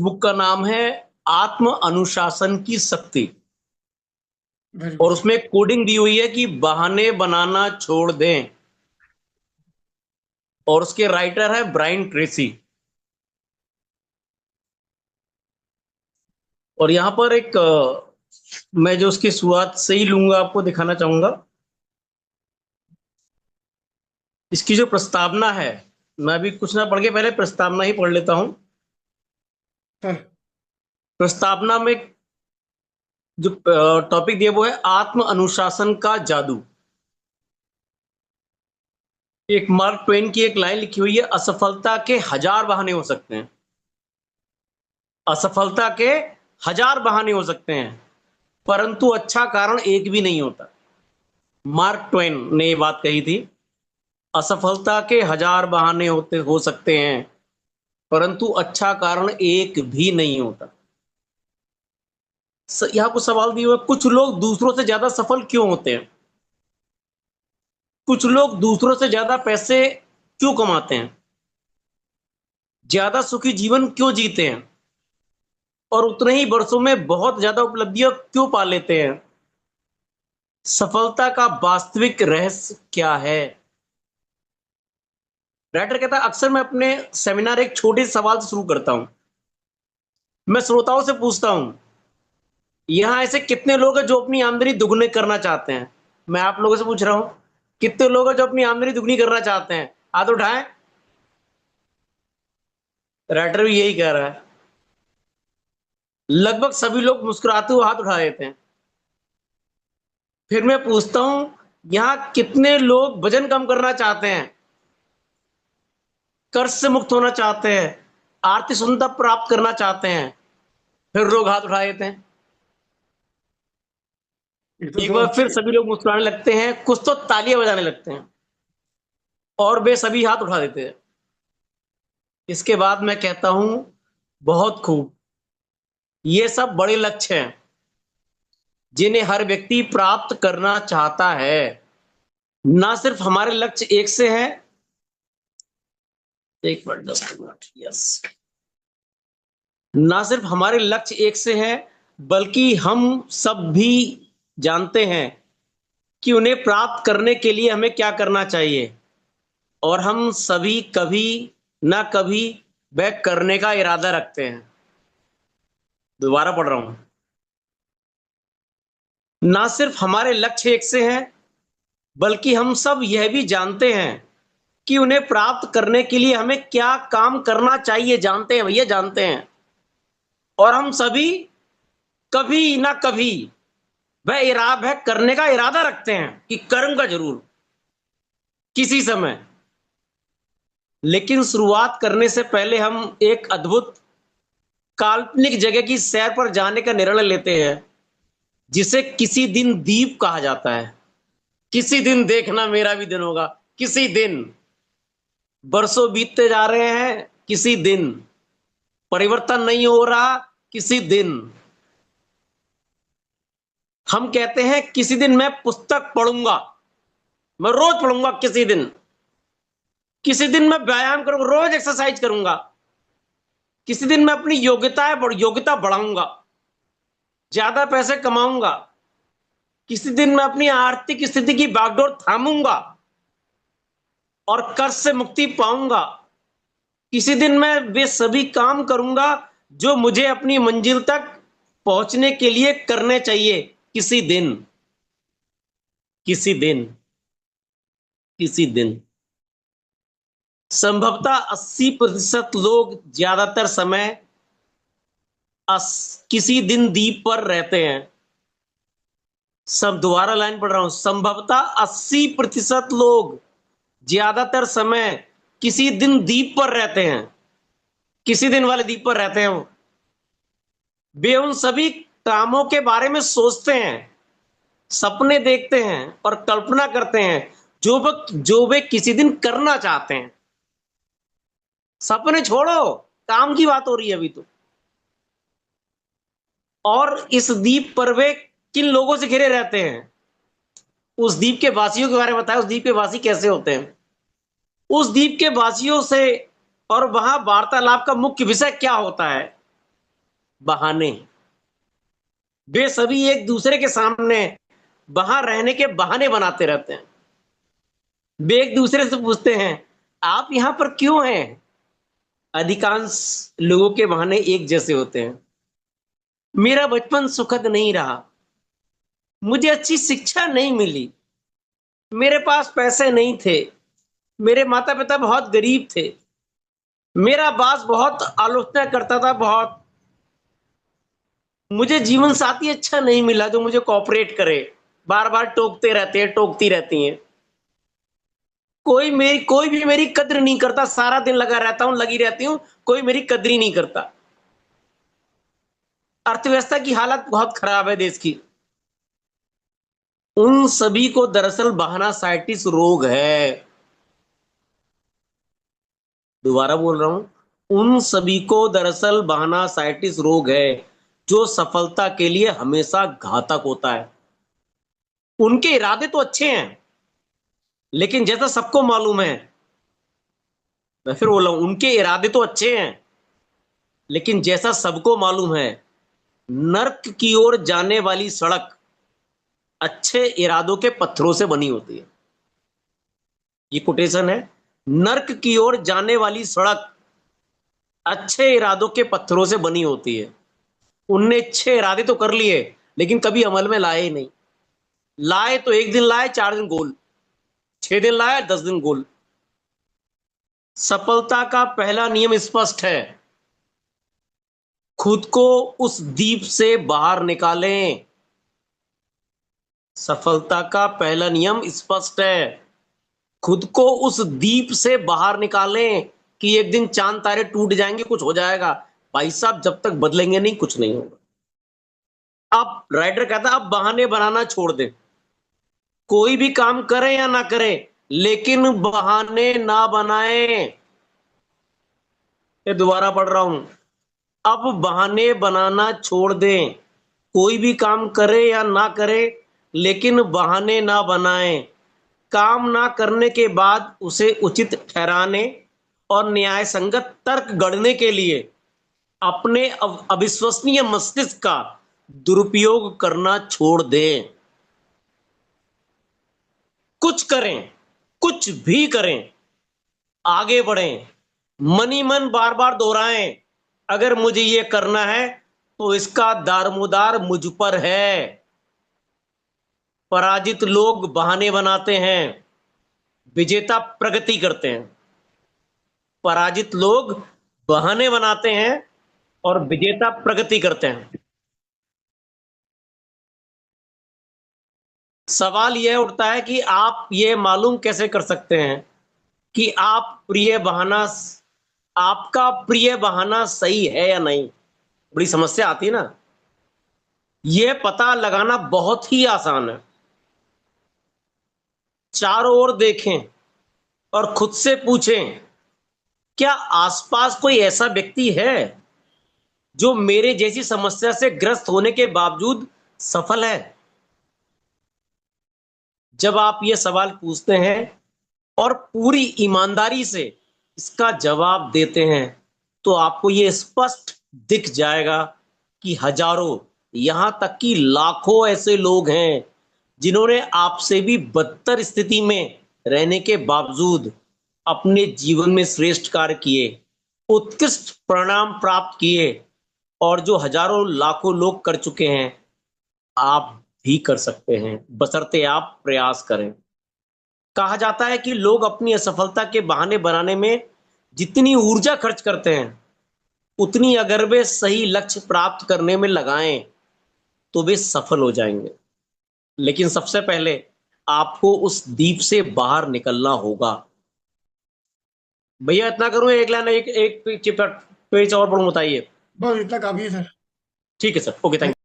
Book का नाम है आत्म अनुशासन की शक्ति। वेरी और गुड। उसमें कोडिंग दी हुई है कि बहाने बनाना छोड़ दें। और उसके राइटर है ब्रायन ट्रेसी। और यहां पर एक मैं जो उसकी शुरुआत से ही लूंगा, आपको दिखाना चाहूंगा। इसकी जो प्रस्तावना है, मैं भी कुछ ना पढ़ के पहले प्रस्तावना ही पढ़ लेता हूं। हाँ। प्रस्तावना में जो टॉपिक दिया वो है आत्म अनुशासन का जादू। एक मार्क ट्वेन की एक लाइन लिखी हुई है, असफलता के हजार बहाने हो सकते हैं। असफलता के हजार बहाने हो सकते हैं, परंतु अच्छा कारण एक भी नहीं होता। मार्क ट्वेन ने ये बात कही थी। असफलता के हजार बहाने हो सकते हैं, परंतु अच्छा कारण एक भी नहीं होता। यहाँ कुछ सवाल दिए हुए, कुछ लोग दूसरों से ज्यादा सफल क्यों होते हैं? कुछ लोग दूसरों से ज्यादा पैसे क्यों कमाते हैं? ज्यादा सुखी जीवन क्यों जीते हैं? और उतने ही वर्षों में बहुत ज्यादा उपलब्धियां क्यों पा लेते हैं? सफलता का वास्तविक रहस्य क्या है? राइटर कहता है, अक्सर मैं अपने सेमिनार एक छोटे से सवाल से शुरू करता हूं। मैं श्रोताओं से पूछता हूं, यहां ऐसे कितने लोग हैं जो अपनी आमदनी दुगनी करना चाहते हैं? मैं आप लोगों से पूछ रहा हूं, कितने लोग हैं जो अपनी आमदनी दुगनी करना चाहते हैं? हाथ उठाएं। राइटर भी यही कह रहा है। लगभग सभी लोग मुस्कुराते हुए हाथ उठा देते हैं। फिर मैं पूछता हूं, यहां कितने लोग वजन कम करना चाहते हैं, कर्ज से मुक्त होना चाहते हैं, आर्थिक स्वतंत्रता प्राप्त करना चाहते हैं? फिर लोग हाथ उठा देते हैं। ये तो एक बार बहुत फिर अच्छी। सभी लोग मुस्कुराने लगते हैं, कुछ तो तालियां बजाने लगते हैं, और वे सभी हाथ उठा देते हैं। इसके बाद मैं कहता हूं, बहुत खूब, ये सब बड़े लक्ष्य हैं जिन्हें हर व्यक्ति प्राप्त करना चाहता है। ना सिर्फ हमारे लक्ष्य एक से हैं। एक मिनट, 10 मिनट, यस। ना सिर्फ हमारे लक्ष्य एक से हैं, बल्कि हम सब भी जानते हैं कि उन्हें प्राप्त करने के लिए हमें क्या करना चाहिए। और हम सभी कभी ना कभी वह करने का इरादा रखते हैं। दोबारा पढ़ रहा हूं। ना सिर्फ हमारे लक्ष्य एक से हैं, बल्कि हम सब यह भी जानते हैं कि उन्हें प्राप्त करने के लिए हमें क्या काम करना चाहिए। जानते हैं भैया, जानते हैं। और हम सभी कभी ना कभी वह करने का इरादा रखते हैं कि करूंगा जरूर किसी समय। लेकिन शुरुआत करने से पहले हम एक अद्भुत काल्पनिक जगह की सैर पर जाने का निर्णय लेते हैं, जिसे किसी दिन दीप कहा जाता है। किसी दिन देखना मेरा भी दिन होगा। किसी दिन। बरसों बीतते जा रहे हैं, किसी दिन परिवर्तन नहीं हो रहा, किसी दिन हम कहते हैं किसी दिन मैं पुस्तक पढ़ूंगा, मैं रोज पढ़ूंगा। किसी दिन मैं व्यायाम करूंगा, रोज एक्सरसाइज करूंगा। किसी दिन मैं अपनी योग्यता बढ़ाऊंगा, ज्यादा पैसे कमाऊंगा। किसी दिन मैं अपनी आर्थिक स्थिति की बागडोर थामूंगा और कर्ज से मुक्ति पाऊंगा। किसी दिन मैं वे सभी काम करूंगा जो मुझे अपनी मंजिल तक पहुंचने के लिए करने चाहिए। किसी दिन, किसी दिन, किसी दिन। संभवतः 80% लोग ज्यादातर समय किसी दिन द्वीप पर रहते हैं। सब दोबारा लाइन पढ़ रहा हूं। संभवतः 80% लोग ज्यादातर समय किसी दिन द्वीप पर रहते हैं। किसी दिन वाले द्वीप पर रहते हैं वो। वे उन सभी कामों के बारे में सोचते हैं, सपने देखते हैं और कल्पना करते हैं जो वे किसी दिन करना चाहते हैं। सपने छोड़ो, काम की बात हो रही है अभी तो। और इस द्वीप पर वे किन लोगों से घिरे रहते हैं? उस द्वीप के वासियों के बारे में बताया। उस द्वीप के वासी कैसे होते हैं? उस द्वीप के वासियों से। और वहां वार्तालाप का मुख्य विषय क्या होता है? बहाने। वे सभी एक दूसरे के सामने वहां रहने के बहाने बनाते रहते हैं। वे एक दूसरे से पूछते हैं, आप यहां पर क्यों हैं? अधिकांश लोगों के बहाने एक जैसे होते हैं। मेरा बचपन सुखद नहीं रहा, मुझे अच्छी शिक्षा नहीं मिली, मेरे पास पैसे नहीं थे, मेरे माता पिता बहुत गरीब थे, मेरा बॉस बहुत आलोचना करता था, बहुत। मुझे जीवन साथी अच्छा नहीं मिला जो मुझे कोऑपरेट करे, बार बार टोकते रहते हैं, टोकती रहती हैं। कोई भी मेरी कद्र नहीं करता, सारा दिन लगा रहता हूं, लगी रहती हूं, कोई मेरी कद्र ही नहीं करता। अर्थव्यवस्था की हालत बहुत खराब है देश की। उन सभी को दरअसल बहानासाइटिस रोग है। दोबारा बोल रहा हूं, उन सभी को दरअसल बहानासाइटिस रोग है, जो सफलता के लिए हमेशा घातक होता है। उनके इरादे तो अच्छे हैं, लेकिन जैसा सबको मालूम है, मैं फिर बोला हूं, उनके इरादे तो अच्छे हैं, लेकिन जैसा सबको मालूम है, नर्क की ओर जाने वाली सड़क अच्छे इरादों के पत्थरों से बनी होती है। ये कोटेशन है। नर्क की ओर जाने वाली सड़क अच्छे इरादों के पत्थरों से बनी होती है। उनने अच्छे इरादे तो कर लिए, लेकिन कभी अमल में लाए ही नहीं। लाए तो एक दिन लाए, 4 दिन गोल, 6 दिन लाए, 10 दिन गोल। सफलता का पहला नियम स्पष्ट है, खुद को उस दीप से बाहर निकालें। सफलता का पहला नियम स्पष्ट है, खुद को उस दीप से बाहर निकालें। कि एक दिन चांद तारे टूट जाएंगे, कुछ हो जाएगा। भाई साहब, जब तक बदलेंगे नहीं, कुछ नहीं होगा। अब राइटर कहता है, अब बहाने बनाना छोड़ दे। कोई भी काम करें या ना करें, लेकिन बहाने ना बनाएं। ये दोबारा पढ़ रहा हूं, अब बहाने बनाना छोड़ दें। कोई भी काम करे या ना करे, लेकिन बहाने ना बनाएं। काम ना करने के बाद उसे उचित ठहराने और न्याय संगत तर्क गढ़ने के लिए अपने अविश्वसनीय मस्तिष्क का दुरुपयोग करना छोड़ दें। कुछ करें, कुछ भी करें, आगे बढ़ें, मनी मन बार बार दोहराएं, अगर मुझे ये करना है तो इसका दारमुदार मुझ पर है। पराजित लोग बहाने बनाते हैं, विजेता प्रगति करते हैं। पराजित लोग बहाने बनाते हैं और विजेता प्रगति करते हैं। सवाल यह उठता है कि आप ये मालूम कैसे कर सकते हैं कि आपका प्रिय बहाना सही है या नहीं। बड़ी समस्या आती है ना। यह पता लगाना बहुत ही आसान है। चारों ओर देखें और खुद से पूछें, क्या आसपास कोई ऐसा व्यक्ति है जो मेरे जैसी समस्या से ग्रस्त होने के बावजूद सफल है? जब आप ये सवाल पूछते हैं और पूरी ईमानदारी से इसका जवाब देते हैं, तो आपको ये स्पष्ट दिख जाएगा कि हजारों, यहां तक कि लाखों ऐसे लोग हैं जिन्होंने आपसे भी बदतर स्थिति में रहने के बावजूद अपने जीवन में श्रेष्ठ कार्य किए, उत्कृष्ट परिणाम प्राप्त किए, और जो हजारों लाखों लोग कर चुके हैं, आप भी कर सकते हैं, बशर्ते आप प्रयास करें। कहा जाता है कि लोग अपनी असफलता के बहाने बनाने में जितनी ऊर्जा खर्च करते हैं, उतनी अगर वे सही लक्ष्य प्राप्त करने में लगाएं, तो वे सफल हो जाएंगे। लेकिन सबसे पहले आपको उस दीप से बाहर निकलना होगा। भैया इतना करूं, एक लाइन, एक एक पेज और पढ़ूं, बताइए। बस इतना काफी है सर। ठीक है सर, ओके, थैंक यू।